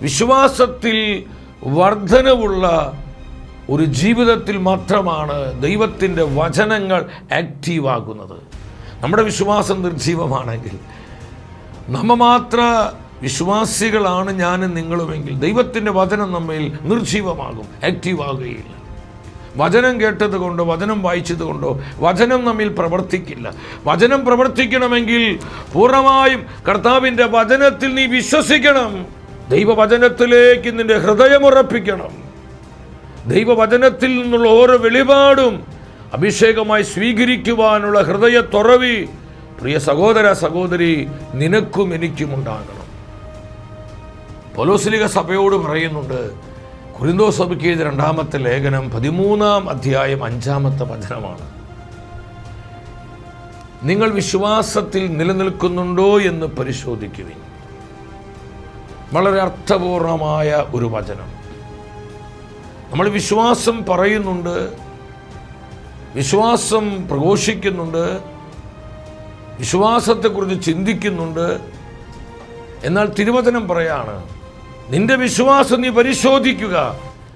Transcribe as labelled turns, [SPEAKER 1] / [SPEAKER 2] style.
[SPEAKER 1] വിശ്വാസത്തിൽ വർധനവുള്ള ഒരു ജീവിതത്തിൽ മാത്രമാണ് ദൈവത്തിൻ്റെ വചനങ്ങൾ ആക്റ്റീവാകുന്നത്. നമ്മുടെ വിശ്വാസം നിർജീവമാണെങ്കിൽ, നാമമാത്ര വിശ്വാസികളാണ് ഞാനും നിങ്ങളുമെങ്കിൽ, ദൈവത്തിൻ്റെ വചനം നമ്മിൽ നിർജീവമാകും, ആക്റ്റീവാകുകയില്ല. വചനം കേട്ടതുകൊണ്ടോ വചനം വായിച്ചതുകൊണ്ടോ വചനം നമ്മിൽ പ്രവർത്തിക്കില്ല. വചനം പ്രവർത്തിക്കണമെങ്കിൽ പൂർണ്ണമായും കർത്താവിൻ്റെ വചനത്തിൽ നീ വിശ്വസിക്കണം. ദൈവവചനത്തിലേക്ക് നിന്റെ ഹൃദയം ഉറപ്പിക്കണം. ദൈവവചനത്തിൽ നിന്നുള്ള ഓരോ വെളിപാടും അഭിഷേകമായി സ്വീകരിക്കുവാനുള്ള ഹൃദയ തുറവി പ്രിയ സഹോദര സഹോദരി നിനക്കും എനിക്കും ഉണ്ടാകണം. പൗലോസ്ലീഹ സഭയോട് പറയുന്നുണ്ട്, കൊരിന്തോസ് സഭയ്ക്ക് എഴുതിയ 2-ാമത്തെ ലേഖനം 13-ാം അധ്യായം 5-ാമത്തെ വചനമാണ്. നിങ്ങൾ വിശ്വാസത്തിൽ നിലനിൽക്കുന്നുണ്ടോ എന്ന് പരിശോധിക്കുവിൻ. വളരെ അർത്ഥപൂർണമായ ഒരു വചനം. നമ്മൾ വിശ്വാസം പറയുന്നുണ്ട്, വിശ്വാസം പ്രഘോഷിക്കുന്നുണ്ട്, വിശ്വാസത്തെക്കുറിച്ച് ചിന്തിക്കുന്നുണ്ട്. എന്നാൽ തിരുവചനം പറയാണ്, നിന്റെ വിശ്വാസം നീ പരിശോധിക്കുക.